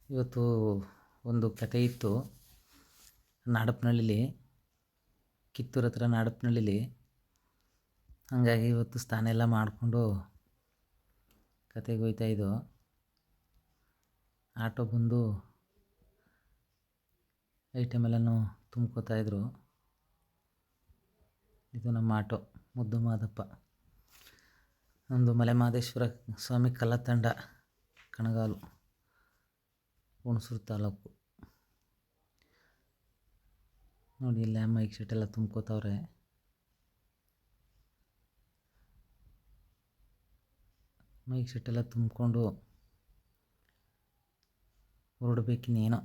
ಇವತ್ತು ಒಂದು ಕತೆ ಇತ್ತು. ನಾಡಪ್ಪನಹಳ್ಳಿಲಿ, ಕಿತ್ತೂರು ಹತ್ರ ನಾಡಪ್ಪನಹಳ್ಳಿಲಿ. ಹಾಗಾಗಿ ಇವತ್ತು ಸ್ನಾನ ಎಲ್ಲ ಮಾಡಿಕೊಂಡು ಕತೆಗೆ ಹೋಗ್ತಾಯಿದ್ದೋ. ಆಟೋ ಬಂದು ಐಟಮೆಲ್ಲನೂ ತುಂಬ್ಕೋತಾಯಿದ್ರು. ಇದು ನಮ್ಮ ಆಟೋ ಮುದ್ದು ಮಾದಪ್ಪ. ನಮ್ಮದು ಮಲೆ ಮಹದೇಶ್ವರ ಸ್ವಾಮಿ ಕಲ್ಲತ್ತಂಡ, ಕಣಗಾಲು, ಹುಣಸೂರು ತಾಲೂಕು. ನೋಡಿ, ಇಲ್ಲೇ ಮೈಕ್ ಸೆಟ್ ಎಲ್ಲ ತುಂಬ್ಕೋತಾವ್ರೆ. ಮೈಕ್ ಸೆಟ್ ಎಲ್ಲ ತುಂಬಿಕೊಂಡು ಹೊರಡ್ಬೇಕಿನ್ನೇನೋ.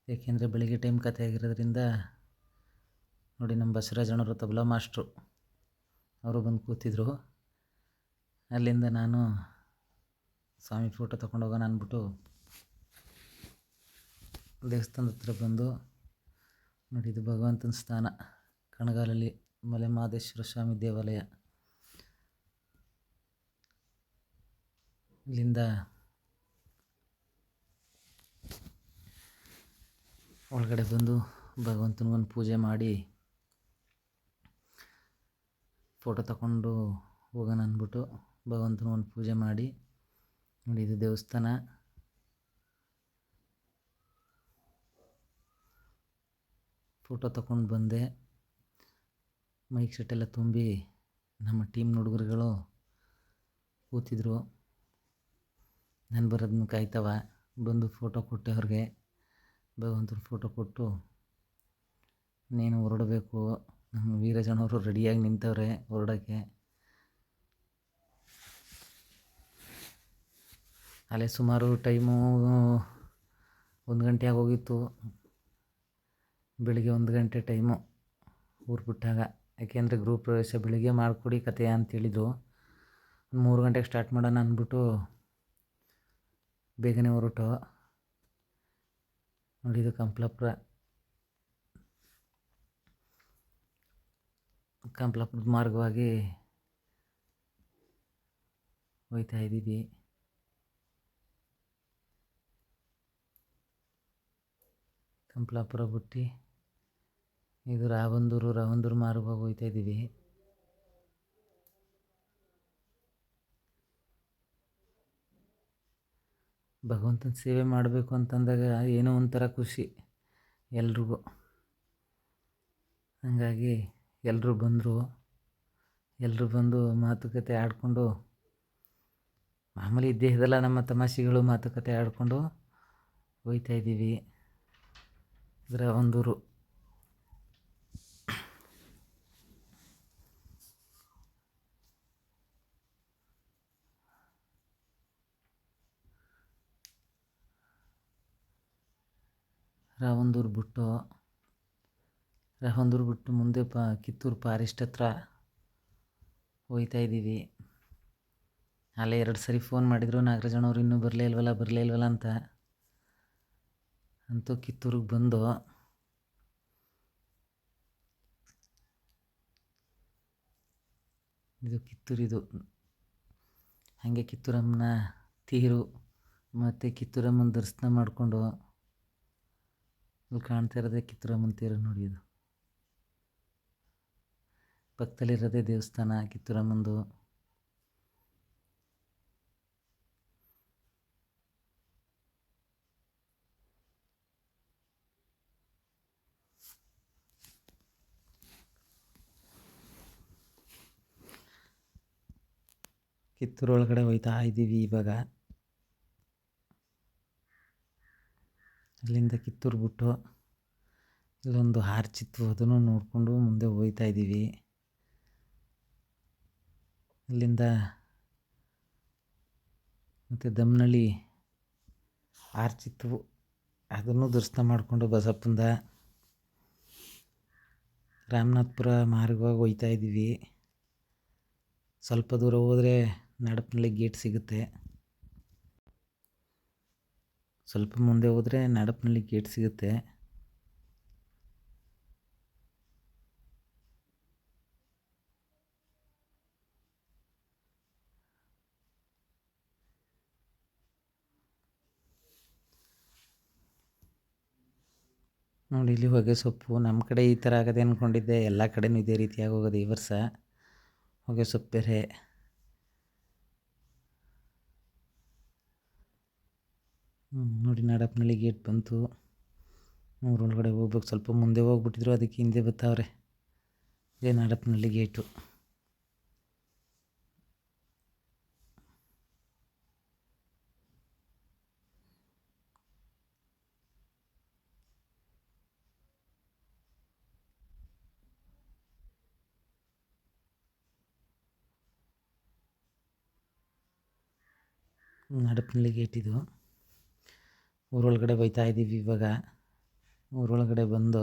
ಏಕೆಂದರೆ ಬೆಳಿಗ್ಗೆ ಟೈಮ್ ಕತೆ ಆಗಿರೋದ್ರಿಂದ. ನೋಡಿ, ನಮ್ಮ ಬಸವರಾಜಣ್ಣವರು ತಬಲಾ ಮಾಸ್ಟ್ರು ಅವರು ಬಂದು ಕೂತಿದ್ರು. ಅಲ್ಲಿಂದ ನಾನು ಸ್ವಾಮಿ ಫೋಟೋ ತೊಗೊಂಡೋಗೋಣ ಅಂದ್ಬಿಟ್ಟು ದೇವಸ್ಥಾನದ ಹತ್ರ ಬಂದು, ನೋಡಿ, ಇದು ಭಗವಂತನ ಸ್ಥಾನ, ಕಣಗಾಲಲ್ಲಿ ಮಲೆ ಮಹದೇಶ್ವರ ಸ್ವಾಮಿ ದೇವಾಲಯ. ಇಲ್ಲಿಂದ ಒಳಗಡೆ ಬಂದು ಭಗವಂತನಿಗೊಂದು ಪೂಜೆ ಮಾಡಿ ಫೋಟೋ ತಗೊಂಡು ಹೋಗೋಣ ಅಂದ್ಬಿಟ್ಟು ಭಗವಂತನಿಗೊಂದು ಪೂಜೆ ಮಾಡಿ. ನೋಡಿ, ಇದು ದೇವಸ್ಥಾನ. ಫೋಟೋ ತಗೊಂಡು ಬಂದೆ. ಮೈಕ್ ಸೆಟ್ಟೆಲ್ಲ ತುಂಬಿ ನಮ್ಮ ಟೀಮ್ ಹುಡುಗರುಗಳು ಕೂತಿದ್ರು. ನಾನು ಬರೋದನ್ನು ಕಾಯ್ತವ. ಬಂದು ಫೋಟೋ ಕೊಟ್ಟೆ ಅವ್ರಿಗೆ. ಭಗವಂತನ ಫೋಟೋ ಕೊಟ್ಟು ನೀನು ಹೊರಡಬೇಕು. ನಮ್ಮ ವೀರಜನವರು ರೆಡಿಯಾಗಿ ನಿಂತವ್ರೆ ಹೊರಡೋಕ್ಕೆ. ಅಲ್ಲೇ ಸುಮಾರು ಟೈಮು 1 ಗಂಟೆ ಆಗೋಗಿತ್ತು. ಬೆಳಿಗ್ಗೆ 1 ಗಂಟೆ ಟೈಮು ಊರು ಬಿಟ್ಟಾಗ. ಯಾಕೆಂದರೆ ಗೃಹ ಪ್ರವೇಶ ಬೆಳಿಗ್ಗೆ ಮಾಡಿಕೊಡಿ ಕತೆ ಅಂತೇಳಿದರು. 3 ಗಂಟೆಗೆ ಸ್ಟಾರ್ಟ್ ಮಾಡೋಣ ಅಂದ್ಬಿಟ್ಟು ಬೇಗನೆ ಹೊರಟು. ನೋಡಿ, ಇದು ಕಂಪ್ಲಾಪುರದ ಮಾರ್ಗವಾಗಿ ಹೋಗ್ತಾ ಇದ್ದೀವಿ. ಕಂಪ್ಲಾಪುರ ಬಿಟ್ಟು ಇದು ರಾವಂದೂರು ಮಾರ್ಗವಾಗಿ ಹೋಗ್ತಾ ಇದ್ದೀವಿ. ಭಗವಂತನ ಸೇವೆ ಮಾಡಬೇಕು ಅಂತಂದಾಗ ಏನೋ ಒಂಥರ ಖುಷಿ ಎಲ್ರಿಗೂ. ಹಾಗಾಗಿ ಎಲ್ಲರೂ ಬಂದು ಮಾತುಕತೆ ಆಡಿಕೊಂಡು, ಮಾಮೂಲಿ ಇದ್ದೇ ಇದೆಲ್ಲ ನಮ್ಮ ತಮಾಷೆಗಳು, ಮಾತುಕತೆ ಆಡಿಕೊಂಡು ಹೋಗ್ತಾ ಇದ್ದೀವಿ. ರಾವಂದೂರು ಬಿಟ್ಟು ಮುಂದೆ ಕಿತ್ತೂರು ಫಾರೆಸ್ಟ್ ಹತ್ರ ಹೋಗ್ತಾ ಇದ್ದೀವಿ. ಅಲ್ಲೇ 2 ಸರಿ ಫೋನ್ ಮಾಡಿದರು ನಾಗರಾಜಣ್ಣವ್ರು, ಇನ್ನೂ ಬರಲೇ ಇಲ್ವಲ್ಲ ಅಂತ. ಅಂತೂ ಕಿತ್ತೂರಿಗೆ ಬಂದು ಇದು ಕಿತ್ತೂರಿದು. ಹಾಗೆ ಕಿತ್ತೂರಮ್ಮನ ತೇರು ಮತ್ತು ಕಿತ್ತೂರಮ್ಮನ ದರ್ಶನ ಮಾಡಿಕೊಂಡು, ಇಲ್ಲಿ ಕಾಣ್ತಾ ಇರೋದೇ ಕಿತ್ತೂರಮ್ಮನ ತೇರು. ನೋಡಿ, ಇದು ಪಕ್ಕದಲ್ಲಿರೋದೇ ದೇವಸ್ಥಾನ ಕಿತ್ತೂರಮ್ಮಂದು. ಕಿತ್ತೂರು ಒಳಗಡೆ ಹೋಗ್ತಾ ಇದ್ದೀವಿ ಇವಾಗ. ಅಲ್ಲಿಂದ ಕಿತ್ತೂರು ಬಿಟ್ಟು ಇಲ್ಲೊಂದು ಆರ್ಚಿತ್ತು, ಅದನ್ನು ನೋಡಿಕೊಂಡು ಮುಂದೆ ಹೋಗ್ತಾ ಇದ್ದೀವಿ. ಅಲ್ಲಿಂದ ಮತ್ತು ದಮ್ಮನಹಳ್ಳಿ ಆರ್ಚಿತ್ತು, ಅದನ್ನು ದರ್ಶನ ಮಾಡಿಕೊಂಡು ಬಸಪ್ಪಂದ ರಾಮನಾಥಪುರ ಮಾರ್ಗವಾಗಿ ಹೋಗ್ತಾ ಇದ್ದೀವಿ. ಸ್ವಲ್ಪ ದೂರ ಹೋದರೆ ನಾಡಪ್ಪನಹಳ್ಳಿ ಗೇಟ್ ಸಿಗುತ್ತೆ. ಸ್ವಲ್ಪ ಮುಂದೆ ಹೋದರೆ ನಾಡಪ್ಪನಹಳ್ಳಿ ಗೇಟ್ ಸಿಗುತ್ತೆ. ನೋಡಿ ಇಲ್ಲಿ ಹೊಗೆ ಸೊಪ್ಪು. ನಮ್ಮ ಕಡೆ ಈ ಥರ ಆಗದೆ ಅಂದ್ಕೊಂಡಿದ್ದೆ, ಎಲ್ಲ ಕಡೆನೂ ಇದೇ ರೀತಿಯಾಗಿ ಹೋಗೋದು ಈ ವರ್ಷ. ಹೊಗೆ ಸೊಪ್ಪು ಬೇರೆ. ನೋಡಿ ನಾಡಪ್ಪನಹಳ್ಳಿ ಗೇಟ್ ಬಂತು. ಊರೊಳಗಡೆ ಹೋಗ್ಬೇಕು. ಸ್ವಲ್ಪ ಮುಂದೆ ಹೋಗ್ಬಿಟ್ಟಿದ್ರು, ಅದಕ್ಕೆ ಹಿಂದೆ ಬರ್ತಾವ್ರೆ. ಇದೇ ನಾಡಪ್ಪನಹಳ್ಳಿ ಗೇಟು. ನಾಡಪ್ಪನಹಳ್ಳಿ ಗೇಟ್ ಇದು. ಊರೊಳಗಡೆ ಹೋಯ್ತಾ ಇದ್ದೀವಿ ಇವಾಗ. ಊರೊಳಗಡೆ ಬಂದು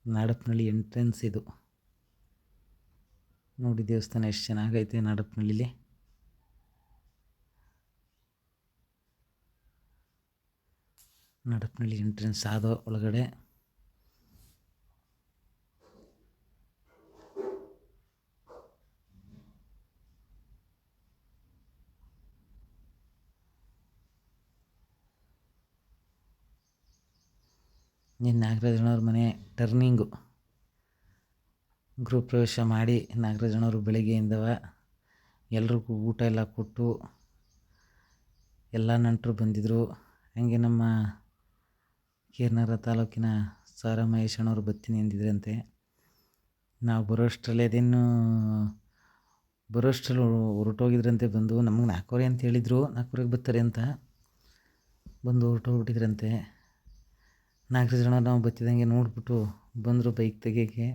ನಾಡಪ್ಪನಹಳ್ಳಿ ಎಂಟ್ರೆನ್ಸ್ ಇದು. ನೋಡಿ ದೇವಸ್ಥಾನ ಎಷ್ಟು ಚೆನ್ನಾಗೈತೆ ನಾಡಪ್ಪನಹಳ್ಳಿಲಿ. ನಾಡಪ್ಪನಹಳ್ಳಿ ಎಂಟ್ರೆನ್ಸ್ ಆದೋ ಒಳಗಡೆ ನೀನು ನಾಗರಾಜನವ್ರ ಮನೆ ಟರ್ನಿಂಗು. ಗೃಹ ಪ್ರವೇಶ ಮಾಡಿ ನಾಗರಾಜನವರು ಬೆಳಗ್ಗೆಯಿಂದವ ಎಲ್ರಿಗೂ ಊಟ ಎಲ್ಲ ಕೊಟ್ಟು ಎಲ್ಲ ನೆಂಟರು ಬಂದಿದ್ದರು. ಹಾಗೆ ನಮ್ಮ ಕೇರ್ನಗರ ತಾಲೂಕಿನ ಸಾರಾ ಮಹೇಶಣ್ಣವರು ಬರ್ತೀನಿ ಅಂದಿದ್ರಂತೆ. ನಾವು ಬರೋಷ್ಟರಲ್ಲಿ ಹೊರಟೋಗಿದ್ರಂತೆ. ಬಂದು ನಮಗೆ 4:00 ಅಂತ ಹೇಳಿದರು, 4:00ಗೆ ಬರ್ತಾರೆ ಅಂತ. ಬಂದು ಹೊರಟೋಗ್ಬಿಟ್ಟಿದ್ರಂತೆ. ನಾಗರಾಜನವ್ರು ನಾವು ಬರ್ತಿದ್ದಂಗೆ ನೋಡ್ಬಿಟ್ಟು ಬಂದರು ಬೈಕ್ ತೆಗಿಯೋಕ್ಕೆ.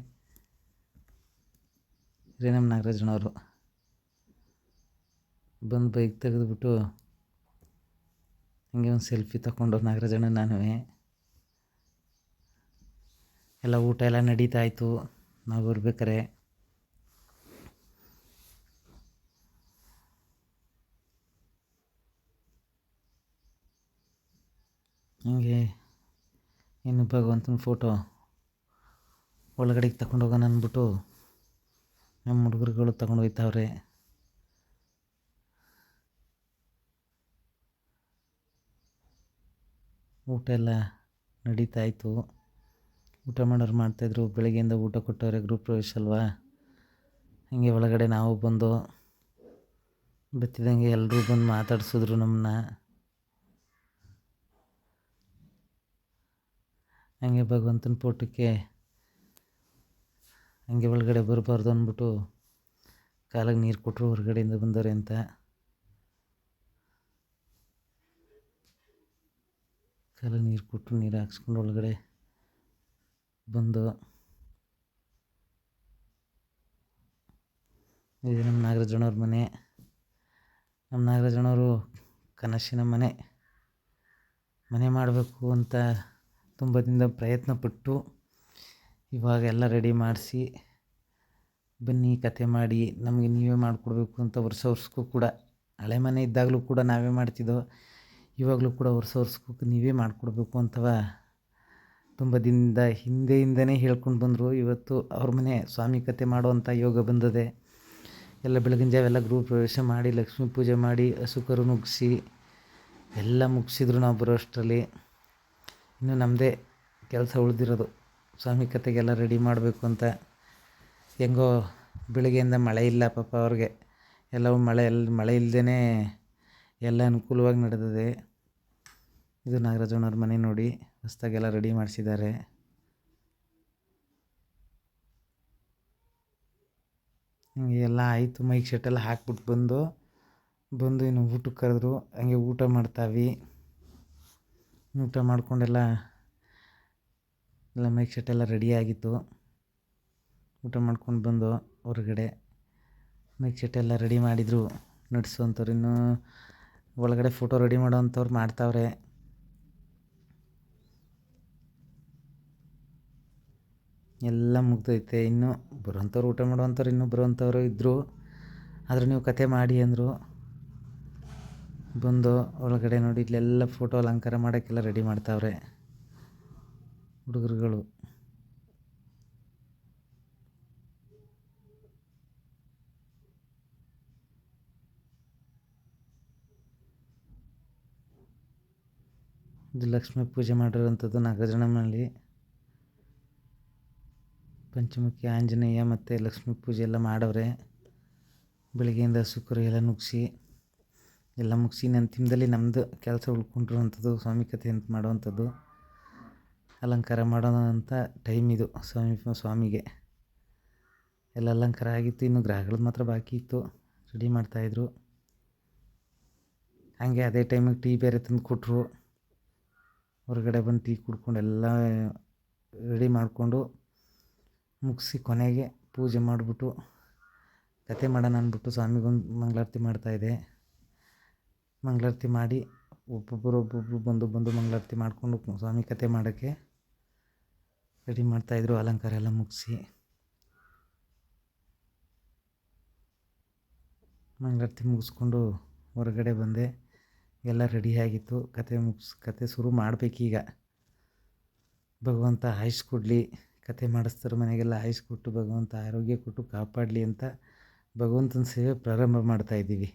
ಇದೇ ನಮ್ಮ ನಾಗರಾಜನವರು ಬಂದು ಬೈಕ್ ತೆಗೆದುಬಿಟ್ಟು ಹಂಗೆ ಒಂದು ಸೆಲ್ಫಿ ತಗೊಂಡು ನಾಗರಾಜಣ್ಣ ನಾನು ಎಲ್ಲ ಊಟ ಎಲ್ಲ ನಡೀತಾ ಇತ್ತು ನಾವು ಬರ್ಬೇಕಾರೆ. ಹಂಗೆ ಇನ್ನು ಭಗವಂತನ ಫೋಟೋ ಒಳಗಡೆಗೆ ತಗೊಂಡು ಹೋಗೋಣ ಅಂದ್ಬಿಟ್ಟು ನಮ್ಮ ಹುಡುಗರುಗಳು ತಗೊಂಡು ಹೋಗ್ತಾವ್ರೆ. ಊಟ ಎಲ್ಲ ನಡೀತಾ ಇತ್ತು. ಊಟ ಮಾಡೋರು ಮಾಡ್ತಾಯಿದ್ರು. ಬೆಳಗ್ಗೆಯಿಂದ ಊಟ ಕೊಟ್ಟವ್ರೆ, ಗೃಹ ಪ್ರವೇಶ ಅಲ್ವಾ. ಹಂಗೆ ಒಳಗಡೆ ನಾವು ಬಂದು ಬರ್ತಿದ್ದಂಗೆ ಎಲ್ಲರೂ ಬಂದು ಮಾತಾಡ್ಸಿದ್ರು ನಮ್ಮನ್ನ. ಹಂಗೆ ಭಗವಂತನ ಫೋಟೋಕ್ಕೆ ಹಂಗೆ ಒಳಗಡೆ ಬರಬಾರ್ದು ಅಂದ್ಬಿಟ್ಟು ಕಾಲಿಗೆ ನೀರು ಕೊಟ್ಟರು, ಹೊರಗಡೆಯಿಂದ ಬಂದವ್ರೆ ಅಂತ. ಕಾಲಿಗೆ ನೀರು ಕೊಟ್ಟು ನೀರು ಹಾಕ್ಸ್ಕೊಂಡು ಒಳಗಡೆ ಬಂದು ಇದು ನಮ್ಮ ನಾಗರಾಜಣ್ಣವ್ರ ಮನೆ. ನಮ್ಮ ನಾಗರಾಜಣ್ಣವರು ಕನಸಿನ ಮನೆ ಮಾಡಬೇಕು ಅಂತ ತುಂಬ ದಿನದ ಪ್ರಯತ್ನ ಪಟ್ಟು ಇವಾಗ ಎಲ್ಲ ರೆಡಿ ಮಾಡಿಸಿ ಬನ್ನಿ ಕತೆ ಮಾಡಿ ನಮಗೆ ನೀವೇ ಮಾಡಿಕೊಡ್ಬೇಕು ಅಂತ ವರ್ಷಕ್ಕೂ ಕೂಡ, ಹಳೆ ಮನೆ ಇದ್ದಾಗಲೂ ಕೂಡ ನಾವೇ ಮಾಡ್ತಿದ್ದೋ, ಇವಾಗಲೂ ಕೂಡ ವರ್ಷಕ್ಕೂ ನೀವೇ ಮಾಡಿಕೊಡ್ಬೇಕು ಅಂತವ ತುಂಬ ದಿನದ ಹಿಂದೆಯಿಂದನೇ ಹೇಳ್ಕೊಂಡು ಬಂದರು. ಇವತ್ತು ಅವ್ರ ಮನೆ ಸ್ವಾಮಿ ಕತೆ ಮಾಡುವಂಥ ಯೋಗ ಬಂದದೆ. ಎಲ್ಲ ಬೆಳಗಿನ ಜಾವೆಲ್ಲ ಗೃಹ ಪ್ರವೇಶ ಮಾಡಿ ಲಕ್ಷ್ಮೀ ಪೂಜೆ ಮಾಡಿ ಹಸು ಕರು ನುಗ್ಗಿಸಿ ಎಲ್ಲ ಮುಗಿಸಿದ್ರು. ನಾವು ಬರೋ ಅಷ್ಟರಲ್ಲಿ ಇನ್ನು ನಮ್ಮದೇ ಕೆಲಸ ಉಳಿದಿರೋದು, ಸ್ವಾಮಿ ಕತೆಗೆಲ್ಲ ರೆಡಿ ಮಾಡಬೇಕು ಅಂತ. ಹೆಂಗೋ ಬೆಳಗ್ಗೆಯಿಂದ ಮಳೆ ಇಲ್ಲ ಪಾಪ ಅವ್ರಿಗೆ, ಎಲ್ಲವೂ ಮಳೆ ಇಲ್ಲದೇ ಎಲ್ಲ ಅನುಕೂಲವಾಗಿ ನಡೆದಿದೆ. ಇದು ನಾಗರಾಜಣ್ಣವ್ರ ಮನೆ ನೋಡಿ, ಹೊಸ್ದಾಗೆಲ್ಲ ರೆಡಿ ಮಾಡಿಸಿದ್ದಾರೆ. ಹಂಗೆ ಎಲ್ಲ ಆಯಿತು. ಮೈಕ್ ಸೆಟ್ಟೆಲ್ಲ ಹಾಕ್ಬಿಟ್ಟು ಬಂದು ಇನ್ನು ಊಟಕ್ಕೆ ಕರೆದ್ರು. ಹಂಗೆ ಊಟ ಮಾಡ್ತಾವಿ. ಊಟ ಮಾಡ್ಕೊಂಡೆಲ್ಲ ಮೈಕ್ ಸೆಟ್ಟೆಲ್ಲ ರೆಡಿಯಾಗಿತ್ತು. ಊಟ ಮಾಡ್ಕೊಂಡು ಬಂದು ಹೊರಗಡೆ ಮೈಕ್ ಸೆಟ್ಟೆಲ್ಲ ರೆಡಿ ಮಾಡಿದರು ನಡೆಸುವಂಥವ್ರು. ಇನ್ನೂ ಒಳಗಡೆ ಫೋಟೋ ರೆಡಿ ಮಾಡೋವಂಥವ್ರು ಮಾಡ್ತಾವ್ರೆ. ಎಲ್ಲ ಮುಗ್ದೈತೆ. ಇನ್ನೂ ಬರೋವಂಥವ್ರು, ಊಟ ಮಾಡೋವಂಥವ್ರು ಇನ್ನೂ ಬರೋವಂಥವ್ರು ಇದ್ದರು. ಆದರೂ ನೀವು ಕತೆ ಮಾಡಿ ಅಂದರು. ಬಂದು ಒಳಗಡೆ ನೋಡಿ ಇಲ್ಲೆಲ್ಲ ಫೋಟೋ ಅಲಂಕಾರ ಮಾಡೋಕ್ಕೆಲ್ಲ ರೆಡಿ ಮಾಡ್ತಾವ್ರೆ ಹುಡುಗರುಗಳು. ಇದು ಲಕ್ಷ್ಮೀ ಪೂಜೆ ಮಾಡಿರೋಂಥದ್ದು ನಾಗರಾಜನಹಳ್ಳಿ. ಪಂಚಮುಖಿ ಆಂಜನೇಯ ಮತ್ತು ಲಕ್ಷ್ಮೀ ಪೂಜೆ ಎಲ್ಲ ಮಾಡವ್ರೆ. ಬೆಳಗ್ಗೆಯಿಂದ ಸುಕರು ಎಲ್ಲ ನುಗ್ಸಿ ಎಲ್ಲ ಮುಗಿಸಿ ಅಂತಿಮದಲ್ಲಿ ನಮ್ಮದು ಕೆಲಸ ಉಳ್ಕೊಂಡಿರುವಂಥದ್ದು ಸ್ವಾಮಿ ಕಥೆ ಅಂತ ಮಾಡೋವಂಥದ್ದು. ಅಲಂಕಾರ ಮಾಡೋಂಥ ಟೈಮ್ ಇದು ಸ್ವಾಮಿಗೆ ಎಲ್ಲ ಅಲಂಕಾರ ಆಗಿತ್ತು. ಇನ್ನು ಗ್ರಹಗಳದ್ದು ಮಾತ್ರ ಬಾಕಿ ಇತ್ತು, ರೆಡಿ ಮಾಡ್ತಾಯಿದ್ರು. ಹಾಗೆ ಅದೇ ಟೈಮಿಗೆ ಟೀ ಬೇರೆ ತಂದು ಕೊಟ್ಟರು. ಹೊರಗಡೆ ಬಂದು ಟೀ ಕುಡ್ಕೊಂಡು ಎಲ್ಲ ರೆಡಿ ಮಾಡಿಕೊಂಡು ಮುಗಿಸಿ ಕೊನೆಗೆ ಪೂಜೆ ಮಾಡಿಬಿಟ್ಟು ಕತೆ ಮಾಡೋಣ ಅಂದ್ಬಿಟ್ಟು ಸ್ವಾಮಿಗೊಂದು ಮಂಗಳಾರತಿ ಮಾಡ್ತಾಯಿದ್ದೆ. ಮಂಗಳಾರತಿ ಮಾಡಿ ಒಬ್ಬೊಬ್ಬರು ಬಂದು ಮಂಗಳಾರತಿ ಮಾಡಿಕೊಂಡು ಸ್ವಾಮಿ ಕತೆ ಮಾಡೋಕ್ಕೆ ರೆಡಿ ಮಾಡ್ತಾಯಿದ್ರು. ಅಲಂಕಾರ ಎಲ್ಲ ಮುಗಿಸಿ ಮಂಗಳಾರತಿ ಮುಗಿಸ್ಕೊಂಡು ಹೊರಗಡೆ ಬಂದೆ. ಎಲ್ಲ ರೆಡಿಯಾಗಿತ್ತು. ಕತೆ ಶುರು ಮಾಡಬೇಕೀಗ. ಭಗವಂತ ಆಯುಷ್ ಕೊಡಲಿ, ಕತೆ ಮಾಡಿಸ್ತಾರೆ ಮನೆಗೆಲ್ಲ ಆಯುಷ್ ಕೊಟ್ಟು ಭಗವಂತ ಆರೋಗ್ಯ ಕೊಟ್ಟು ಕಾಪಾಡಲಿ ಅಂತ ಭಗವಂತನ ಸೇವೆ ಪ್ರಾರಂಭ ಮಾಡ್ತಾಯಿದ್ದೀವಿ.